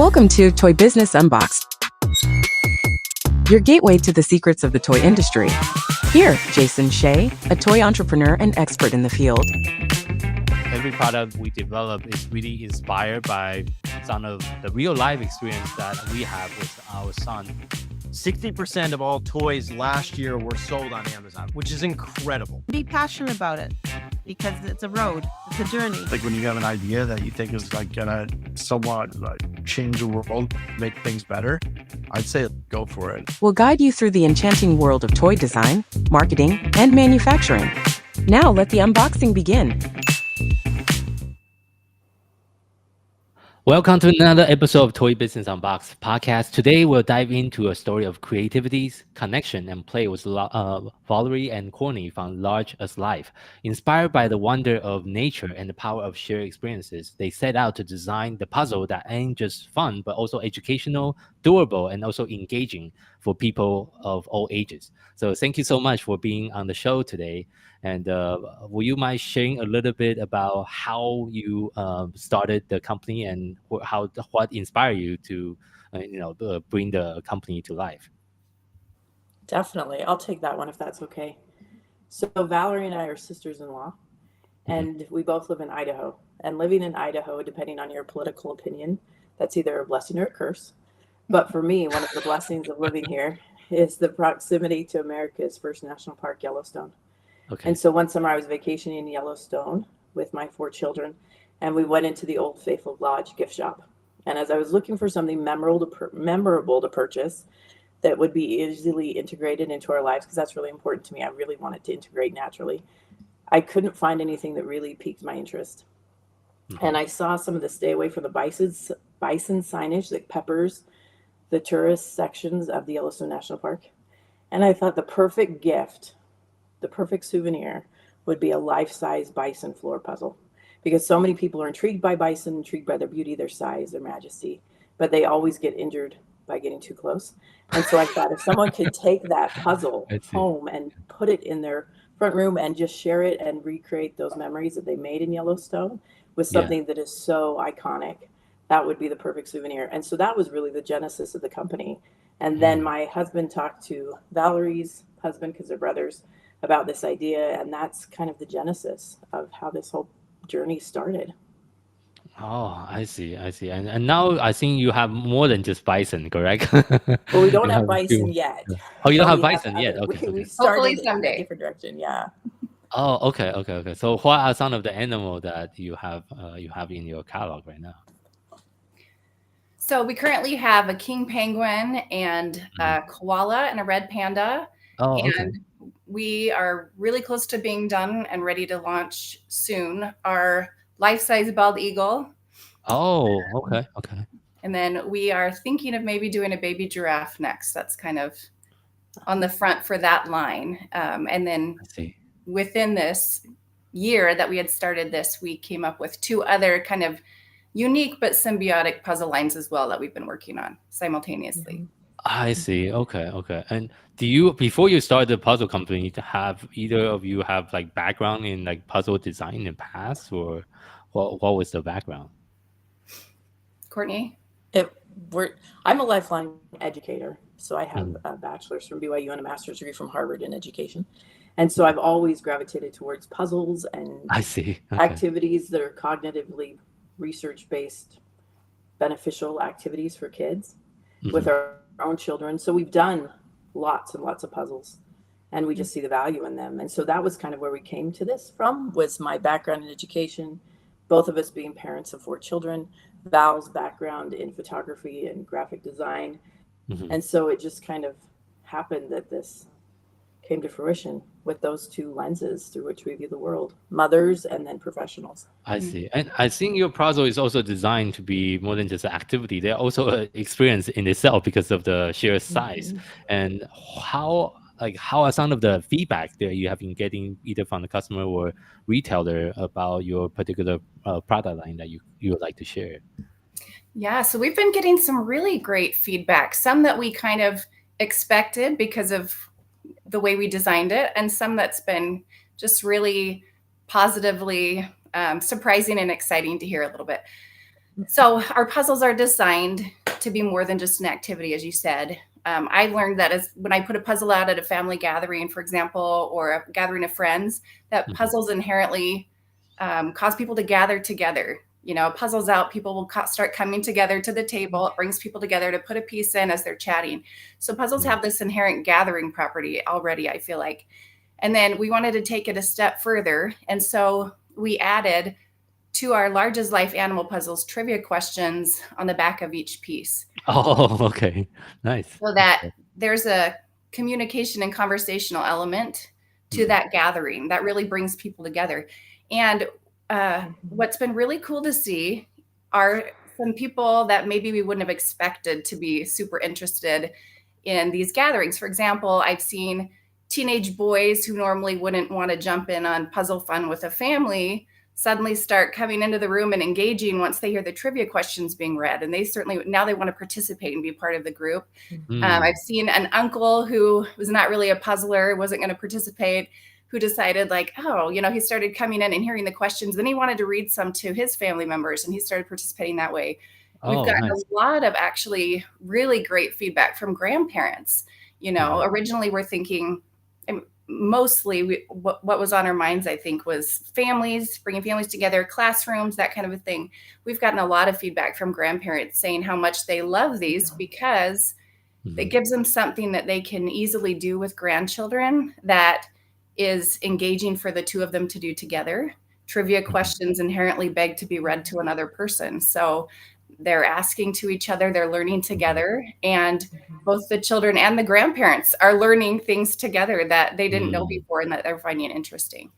Welcome to Toy Business Unboxed, your gateway to the secrets of the toy industry. Here, Jason Shea, a toy entrepreneur and expert in the field. Every product we develop is really inspired by some of the real life experience that we have with our son. 60% of all toys last year were sold on Amazon, which is incredible. Be passionate about it because it's a road, it's a journey. Like when you have an idea that you think is like gonna somewhat like change the world, make things better, I'd say go for it. We'll guide you through the enchanting world of toy design, marketing, and manufacturing. Now let the unboxing begin. Welcome to another episode of Toy Business Unboxed podcast. Today, we'll dive into a story of creativity, connection, and play with Valerie and Cortney from Large as Life. Inspired by the wonder of nature and the power of shared experiences, they set out to design the puzzle that ain't just fun, but also educational, durable, and also engaging for people of all ages. So thank you so much for being on the show today. And will you mind sharing a little bit about how you started the company and what inspired you to, bring the company to life? Definitely. I'll take that one if that's okay. So Valerie and I are sisters-in-law, and we both live in Idaho. And living in Idaho, depending on your political opinion, that's either a blessing or a curse. But for me, one of the blessings of living here is the proximity to America's first national park, Yellowstone. Okay. And so one summer I was vacationing in Yellowstone with my 4 children, and we went into the Old Faithful Lodge gift shop. And as I was looking for something memorable to purchase that would be easily integrated into our lives, because that's really important to me, I really want it to integrate naturally, I couldn't find anything that really piqued my interest. Mm-hmm. And I saw some of the stay away from the bison signage that peppers the tourist sections of the Yellowstone National Park. And I thought the perfect gift, the perfect souvenir would be a life-size bison floor puzzle, because so many people are intrigued by bison, intrigued by their beauty, their size, their majesty, but they always get injured by getting too close. And so I thought if someone could take that puzzle home and put it in their front room and just share it and recreate those memories that they made in Yellowstone with something that is so iconic, that would be the perfect souvenir. And so that was really the genesis of the company. And then my husband talked to Valerie's husband, because they're brothers, about this idea, and that's kind of the genesis of how this whole journey started. Oh, I see. And now I think you have more than just bison, correct? Well, we don't have bison yet. Oh, you don't have bison yet? Okay. We started Hopefully in someday. a different direction, yeah. Oh, okay. So what are some of the animals that you have in your catalog right now? So we currently have a king penguin and a koala and a red panda. Oh, okay. And we are really close to being done and ready to launch soon our life-size bald eagle. Oh, okay. And then we are thinking of maybe doing a baby giraffe next. That's kind of on the front for that line. And then within this year that we had started this, we came up with 2 other kind of unique but symbiotic puzzle lines as well that we've been working on simultaneously. Mm-hmm. I see. Okay. And do you, before you started the puzzle company, have either of you have like background in like puzzle design in the past, or what was the background? Cortney? I'm a lifelong educator. So I have a bachelor's from BYU and a master's degree from Harvard in education. And so I've always gravitated towards puzzles and activities that are cognitively research-based, beneficial activities for kids with our own children. So we've done lots and lots of puzzles, and we just see the value in them. And so that was kind of where we came to this from, was my background in education, both of us being parents of 4 children, Val's background in photography and graphic design. And so it just kind of happened that this came to fruition with those 2 lenses through which we view the world, mothers and then professionals. I see. And I think your puzzle is also designed to be more than just an activity. They're also an experience in itself because of the sheer size. And how are some of the feedback that you have been getting either from the customer or retailer about your particular product line that you would like to share? Yeah, so we've been getting some really great feedback, some that we kind of expected because of the way we designed it, and some that's been just really positively surprising and exciting to hear a little bit. So our puzzles are designed to be more than just an activity, as you said. I learned that as when I put a puzzle out at a family gathering, for example, or a gathering of friends, that puzzles inherently cause people to gather together. Puzzles out, people will start coming together to the table. It brings people together to put a piece in as they're chatting. So puzzles have this inherent gathering property already, I feel like. And then we wanted to take it a step further. And so we added to our largest life animal puzzles trivia questions on the back of each piece. Oh, okay. Nice. So that there's a communication and conversational element to that gathering that really brings people together. And what's been really cool to see are some people that maybe we wouldn't have expected to be super interested in these gatherings. For example, I've seen teenage boys who normally wouldn't want to jump in on puzzle fun with a family suddenly start coming into the room and engaging once they hear the trivia questions being read. And they certainly, now they want to participate and be part of the group. I've seen an uncle who was not really a puzzler, wasn't going to participate, who decided he started coming in and hearing the questions. Then he wanted to read some to his family members and he started participating that way. We've gotten a lot of actually really great feedback from grandparents. Originally we're thinking, mostly what was on our minds, I think, was families, bringing families together, classrooms, that kind of a thing. We've gotten a lot of feedback from grandparents saying how much they love these because it gives them something that they can easily do with grandchildren that is engaging for the two of them to do together. Trivia questions inherently beg to be read to another person. So they're asking to each other, they're learning together, and both the children and the grandparents are learning things together that they didn't know before and that they're finding interesting.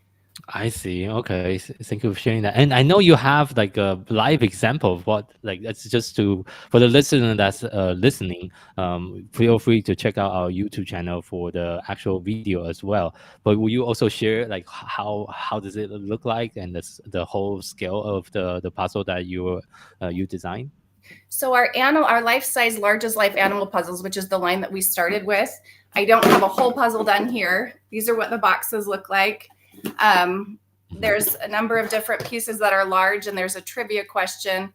I see. Okay. Thank you for sharing that. And I know you have like a live example of what, like, that's just for the listener that's listening, feel free to check out our YouTube channel for the actual video as well. But will you also share like how does it look like and the whole scale of the puzzle that you designed? So our life-size largest life animal puzzles, which is the line that we started with, I don't have a whole puzzle done here. These are what the boxes look like. There's a number of different pieces that are large, and there's a trivia question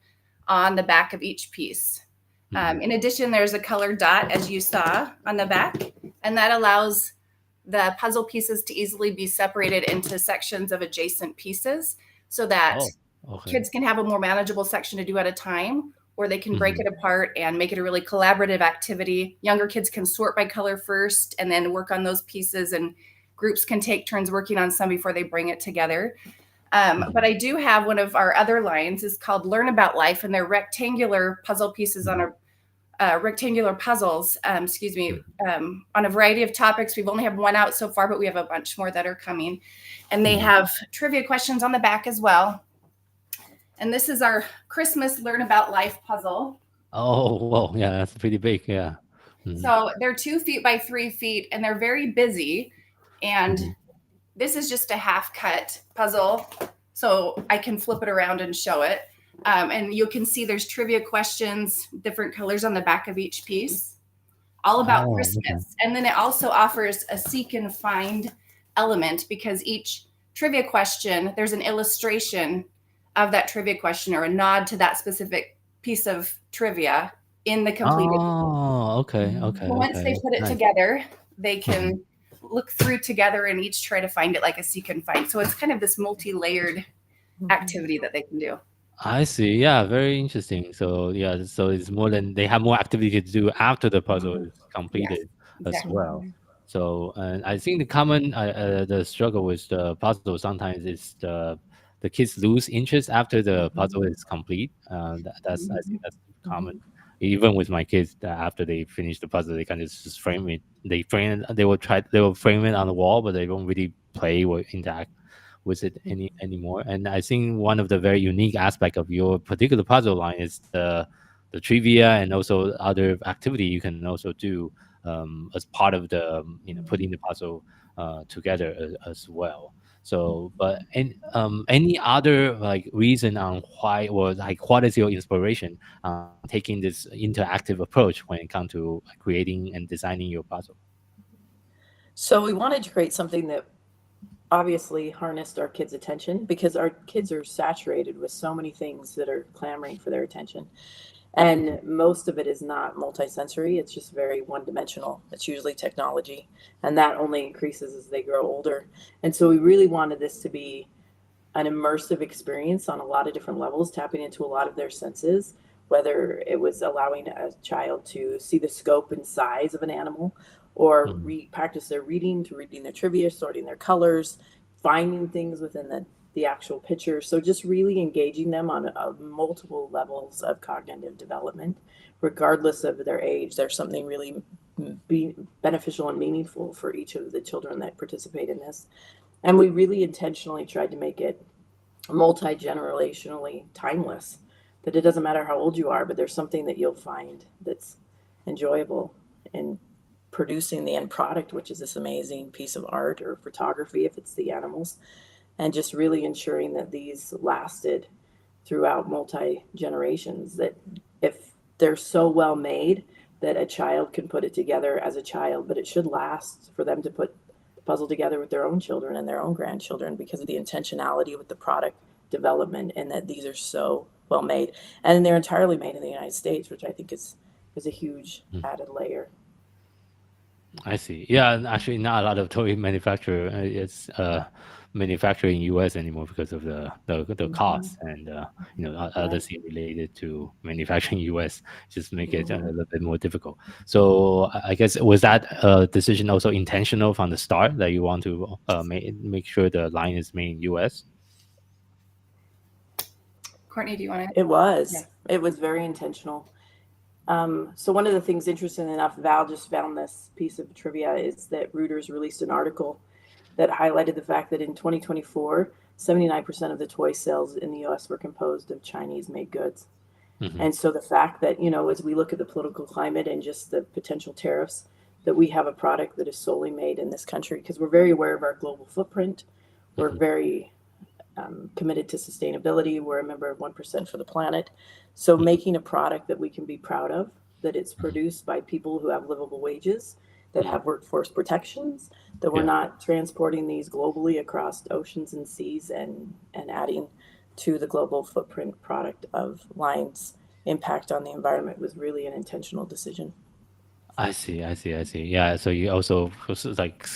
on the back of each piece. In addition, there's a colored dot, as you saw on the back, and that allows the puzzle pieces to easily be separated into sections of adjacent pieces so that kids can have a more manageable section to do at a time, or they can break it apart and make it a really collaborative activity. Younger kids can sort by color first and then work on those pieces, and groups can take turns working on some before they bring it together. But I do have one of our other lines is called Learn About Life, and they're rectangular puzzle pieces on rectangular puzzles, on a variety of topics. We've only have one out so far, but we have a bunch more that are coming. And they have trivia questions on the back as well. And this is our Christmas Learn About Life puzzle. Oh, well, yeah, that's pretty big. Yeah. So they're 2 feet by 3 feet, and they're very busy. And this is just a half cut puzzle. So I can flip it around and show it. And you can see there's trivia questions, different colors on the back of each piece, all about Christmas. Okay. And then it also offers a seek and find element, because each trivia question, there's an illustration of that trivia question or a nod to that specific piece of trivia in the completed. Oh, okay. So once they put it together, they can look through together and each try to find it like a seek and find. So it's kind of this multi-layered activity that they can do. I see. Yeah, very interesting. So yeah, so it's more than they have more activity to do after the puzzle is completed as well. So and I think the common the struggle with the puzzle sometimes is the kids lose interest after the puzzle is complete. I think that's common. Even with my kids, after they finish the puzzle, they kind of just frame it. They will frame it on the wall, but they don't really play or interact with it anymore. And I think one of the very unique aspect of your particular puzzle line is the trivia and also other activity you can also do as part of the putting the puzzle together as well. So, but any other like reason on why, or like what is your inspiration on taking this interactive approach when it comes to creating and designing your puzzle? So we wanted to create something that obviously harnessed our kids' attention, because our kids are saturated with so many things that are clamoring for their attention. And most of it is not multisensory. It's just very one-dimensional. It's usually technology, and that only increases as they grow older. And so we really wanted this to be an immersive experience on a lot of different levels, tapping into a lot of their senses, whether it was allowing a child to see the scope and size of an animal, or practice their reading, to reading their trivia, sorting their colors, finding things within the actual picture. So just really engaging them on multiple levels of cognitive development, regardless of their age. There's something really beneficial and meaningful for each of the children that participate in this. And we really intentionally tried to make it multi-generationally timeless, that it doesn't matter how old you are, but there's something that you'll find that's enjoyable in producing the end product, which is this amazing piece of art or photography, if it's the animals, and just really ensuring that these lasted throughout multi-generations, that if they're so well made that a child can put it together as a child, but it should last for them to put the puzzle together with their own children and their own grandchildren, because of the intentionality with the product development, and that these are so well made. And they're entirely made in the United States, which I think is a huge added layer. I see. Yeah, and actually, not a lot of toy manufacturer is manufactured in U.S. anymore because of the cost and other things related to manufacturing in U.S. just make it a little bit more difficult. So I guess, was that decision also intentional from the start, that you want to make sure the line is made in U.S.? Cortney, do you want to? It was. Yeah. It was very intentional. So one of the things, interesting enough, Val just found this piece of trivia, is that Reuters released an article that highlighted the fact that in 2024, 79% of the toy sales in the US were composed of Chinese-made goods. And so the fact that, as we look at the political climate and just the potential tariffs, that we have a product that is solely made in this country, because we're very aware of our global footprint. We're very committed to sustainability. We're a member of 1% for the planet. So making a product that we can be proud of, that it's produced by people who have livable wages, that have workforce protections, that we're not transporting these globally across oceans and seas and adding to the global footprint product of Lion's impact on the environment, was really an intentional decision. I see. Yeah, so you also like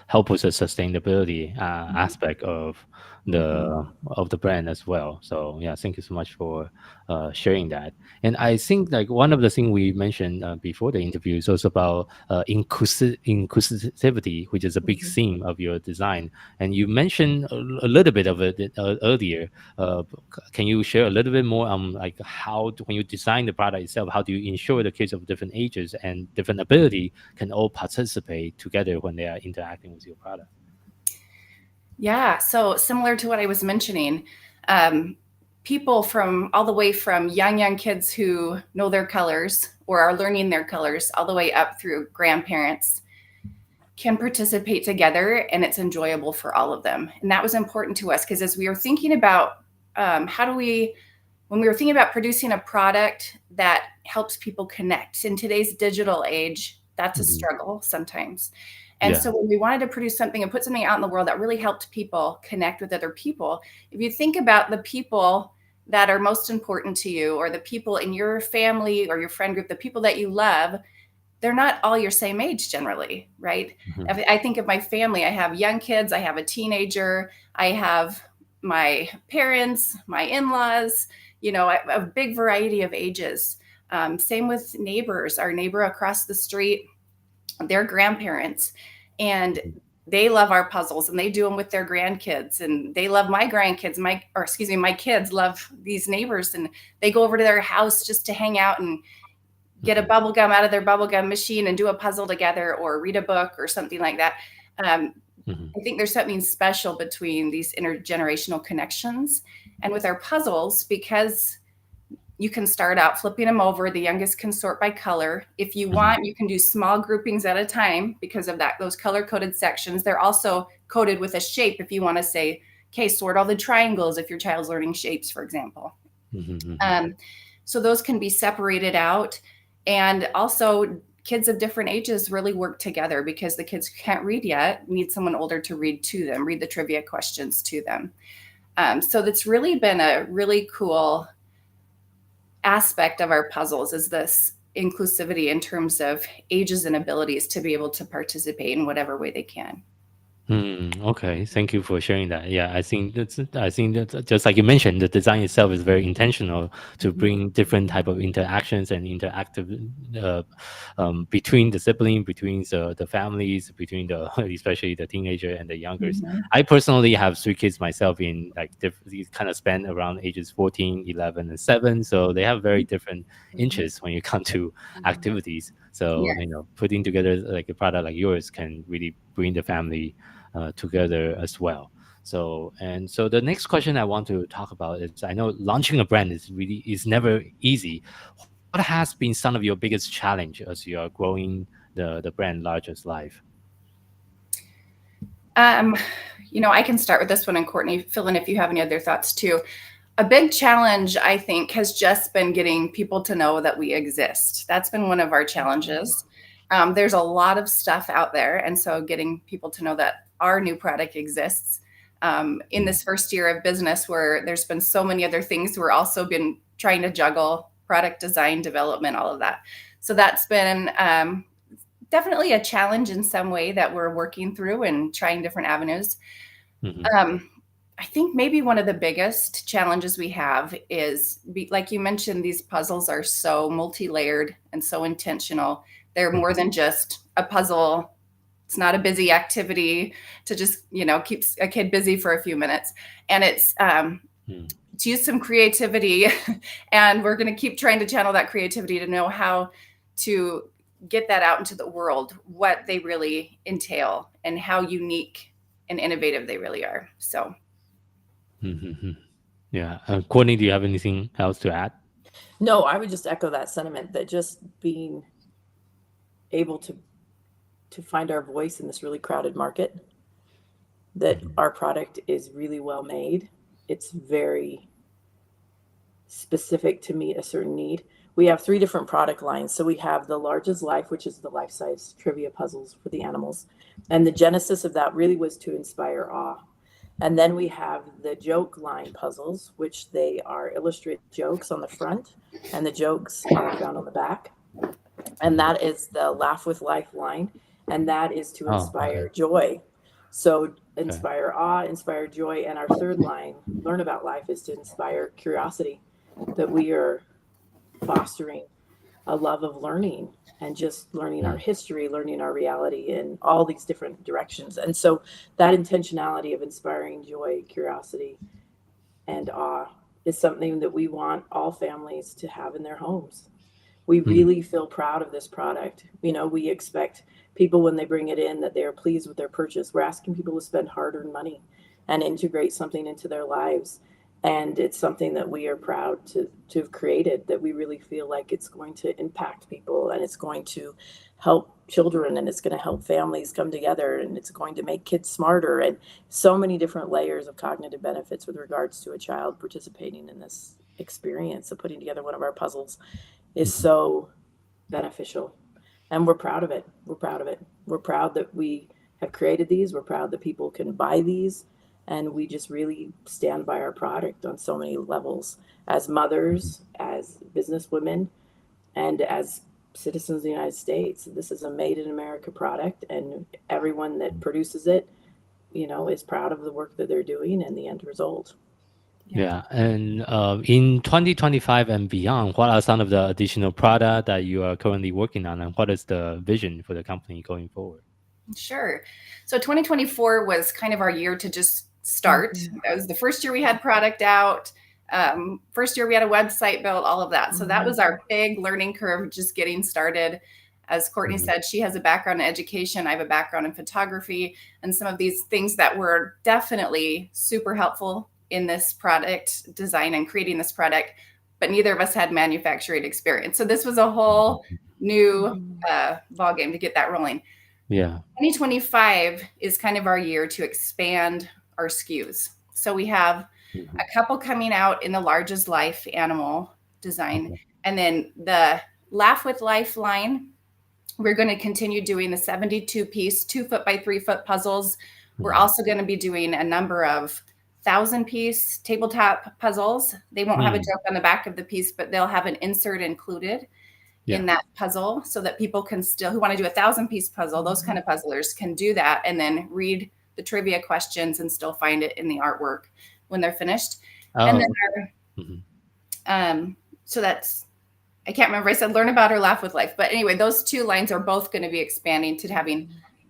help with the sustainability aspect of the brand as well. So yeah, thank you so much for sharing that. And I think like one of the things we mentioned before the interview is also about inclusivity, which is a big theme of your design. And you mentioned a little bit of it earlier. Can you share a little bit more on like when you design the product itself, how do you ensure the kids of different ages and different ability can all participate together when they are interacting with your product? Yeah, so similar to what I was mentioning, people from all the way from young kids who know their colors or are learning their colors, all the way up through grandparents, can participate together, and it's enjoyable for all of them. And that was important to us, because as we were thinking about when we were thinking about producing a product that helps people connect in today's digital age, that's a struggle sometimes. And so when we wanted to produce something and put something out in the world that really helped people connect with other people, if you think about the people that are most important to you, or the people in your family or your friend group, the people that you love, they're not all your same age generally, right? I think of my family. I have young kids, I have a teenager, I have my parents, my in-laws, a big variety of ages. Same with neighbors, our neighbor across the street, their grandparents, and they love our puzzles, and they do them with their grandkids, and they love my grandkids. My kids love these neighbors, and they go over to their house just to hang out and get a bubble gum out of their bubble gum machine and do a puzzle together, or read a book or something like that. I think there's something special between these intergenerational connections. And with our puzzles, because you can start out flipping them over. The youngest can sort by color. If you want, you can do small groupings at a time because of those color-coded sections. They're also coded with a shape if you want to say, okay, sort all the triangles if your child's learning shapes, for example. So those can be separated out. And also kids of different ages really work together, because the kids who can't read yet need someone older to read to them, read the trivia questions to them. So that's really been a really cool aspect of our puzzles, is this inclusivity in terms of ages and abilities to be able to participate in whatever way they can. Okay, thank you for sharing that. Yeah, I think that just like you mentioned, the design itself is very intentional to bring different type of interactions and interactive between the sibling, between the families, between the especially the teenager and the youngers. I personally have 3 kids myself, in like these kind of span around ages 14, 11, and 7. So they have very different interests when you come to activities. So putting together like a product like yours can really bring the family together as well. So the next question I want to talk about is, I know launching a brand is never easy. What has been some of your biggest challenge as you are growing the brand large as life? I can start with this one, and Cortney, fill in if you have any other thoughts too. A big challenge, I think, has just been getting people to know that we exist. That's been one of our challenges. There's a lot of stuff out there, and so getting people to know that our new product exists. In this first year of business, where there's been so many other things, we're also been trying to juggle product design, development, all of that. So that's been definitely a challenge in some way that we're working through and trying different avenues. I think maybe one of the biggest challenges we have is, like you mentioned, these puzzles are so multi-layered and so intentional. They're more than just a puzzle. It's not a busy activity to just, keep a kid busy for a few minutes. And it's to use some creativity. And we're going to keep trying to channel that creativity to know how to get that out into the world, what they really entail and how unique and innovative they really are. So. Yeah. Courtney, do you have anything else to add? No, I would just echo that sentiment, that just being able to find our voice in this really crowded market, that our product is really well made. It's very specific to meet a certain need. We have 3 different product lines. So we have the Large as Life, which is the life-size trivia puzzles for the animals. And the genesis of that really was to inspire awe. And then we have the joke line puzzles, which they are illustrated jokes on the front, and the jokes are found on the back. And that is the Laugh with Life line, and that is to inspire joy. So inspire awe, inspire joy. And our third line, Learn About Life, is to inspire curiosity, that we are fostering a love of learning and just learning our history, learning our reality in all these different directions. And so that intentionality of inspiring joy, curiosity, and awe is something that we want all families to have in their homes. We really feel proud of this product. We expect people, when they bring it in, that they are pleased with their purchase. We're asking people to spend hard-earned money and integrate something into their lives. And it's something that we are proud to have created, that we really feel like it's going to impact people, and it's going to help children, and it's going to help families come together, and it's going to make kids smarter, and so many different layers of cognitive benefits with regards to a child participating in this experience of putting together one of our puzzles is so beneficial. And we're proud of it. We're proud of it. We're proud that we have created these. We're proud that people can buy these. And we just really stand by our product on so many levels, as mothers, as business women, and as citizens of the United States. This is a made in America product, and everyone that produces it, is proud of the work that they're doing and the end result. Yeah. And in 2025 and beyond, what are some of the additional products that you are currently working on, and what is the vision for the company going forward? Sure. So 2024 was kind of our year to just start. That was the first year we had product out. First year we had a website built, all of that. So that was our big learning curve, just getting started. As Cortney said, she has a background in education. I have a background in photography, and some of these things that were definitely super helpful in this product design and creating this product, but neither of us had manufacturing experience. So this was a whole new ballgame to get that rolling. Yeah. 2025 is kind of our year to expand our SKUs. So we have a couple coming out in the Large as Life animal design. And then the Laugh with Life line We're going to continue doing the 72 piece 2 foot by 3 foot puzzles. We're also going to be doing a number of 1,000 piece tabletop puzzles. They won't have a joke on the back of the piece, but they'll have an insert included in that puzzle, so that people can still, who want to do a 1,000 piece puzzle, those kind of puzzlers can do that and then read the trivia questions and still find it in the artwork when they're finished. And then so that's, I can't remember, I said learn about or laugh with life, but anyway, those 2 lines are both going to be expanding to having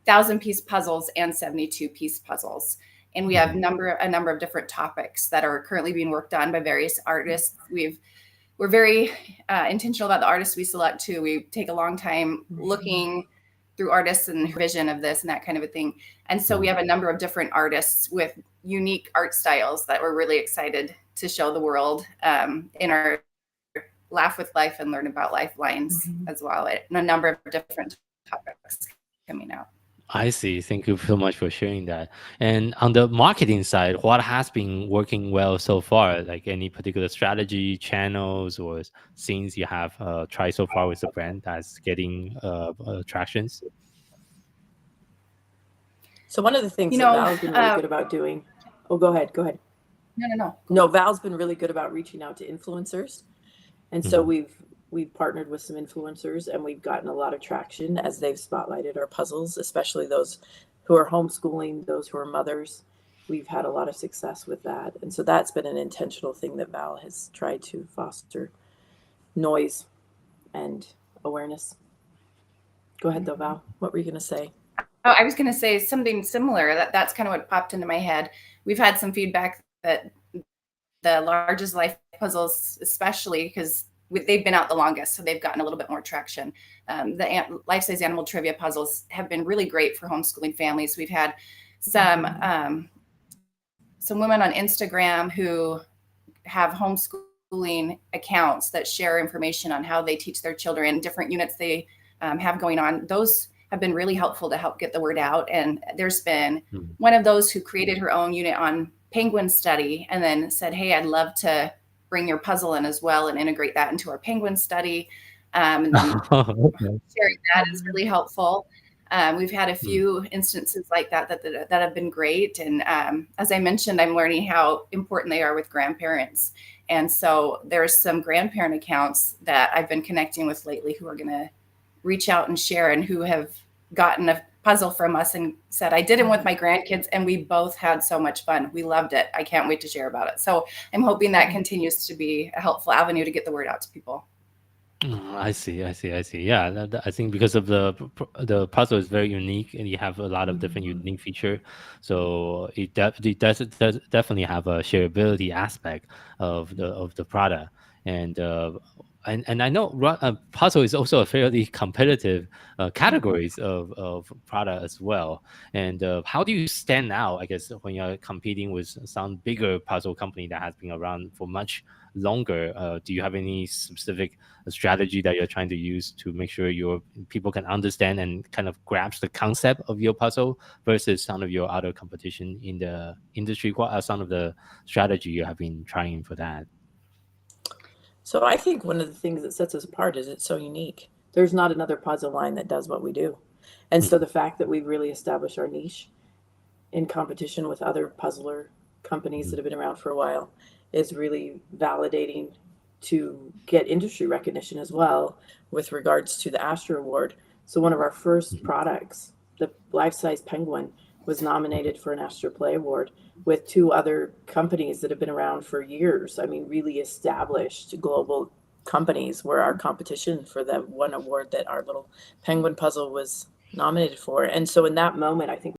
1,000 piece puzzles and 72 piece puzzles. And we have a number of different topics that are currently being worked on by various artists. We're very intentional about the artists we select too. We take a long time looking through artists and vision of this and that kind of a thing. And so we have a number of different artists with unique art styles that we're really excited to show the world in our Laugh with Life and Learn About Life lines as well. And a number of different topics coming out. I see. Thank you so much for sharing that. And on the marketing side, what has been working well so far? Like any particular strategy, channels, or things you have tried so far with the brand that's getting tractions? So one of the things that Val's been really good about doing. Oh, go ahead. No, Val's been really good about reaching out to influencers. And so we've partnered with some influencers, and we've gotten a lot of traction as they've spotlighted our puzzles, especially those who are homeschooling, those who are mothers. We've had a lot of success with that. And so that's been an intentional thing that Val has tried to foster noise and awareness. Go ahead though, Val. What were you going to say? Oh, I was going to say something similar. That's kind of what popped into my head. We've had some feedback that the largest life puzzles, especially because they've been out the longest, so they've gotten a little bit more traction. The life-size animal trivia puzzles have been really great for homeschooling families. We've had some women on Instagram who have homeschooling accounts that share information on how they teach their children, different units they have going on. Those have been really helpful to help get the word out. And there's been one of those who created her own unit on penguin study and then said, hey, I'd love to bring your puzzle in as well and integrate that into our penguin study. And then sharing that is really helpful. We've had a few instances like that have been great. And as I mentioned, I'm learning how important they are with grandparents. And so there's some grandparent accounts that I've been connecting with lately who are going to reach out and share, and who have gotten a puzzle from us and said, I did it with my grandkids and we both had so much fun. We loved it. I can't wait to share about it. So I'm hoping that continues to be a helpful avenue to get the word out to people. I see. Yeah, I think because of the puzzle is very unique, and you have a lot of different unique feature, so it does definitely have a shareability aspect of the product. And I know puzzle is also a fairly competitive categories of product as well. And how do you stand out, I guess, when you're competing with some bigger puzzle company that has been around for much longer? Do you have any specific strategy that you're trying to use to make sure your people can understand and kind of grasp the concept of your puzzle versus some of your other competition in the industry? What are some of the strategy you have been trying for that? So I think one of the things that sets us apart is it's so unique. There's not another puzzle line that does what we do. And so the fact that we've really established our niche in competition with other puzzler companies that have been around for a while is really validating to get industry recognition as well with regards to the Astra Award. So one of our first products, the life-size penguin, was nominated for an Astra Play Award with 2 other companies that have been around for years. I mean, really established global companies were our competition for that one award that our little penguin puzzle was nominated for. And so in that moment, I think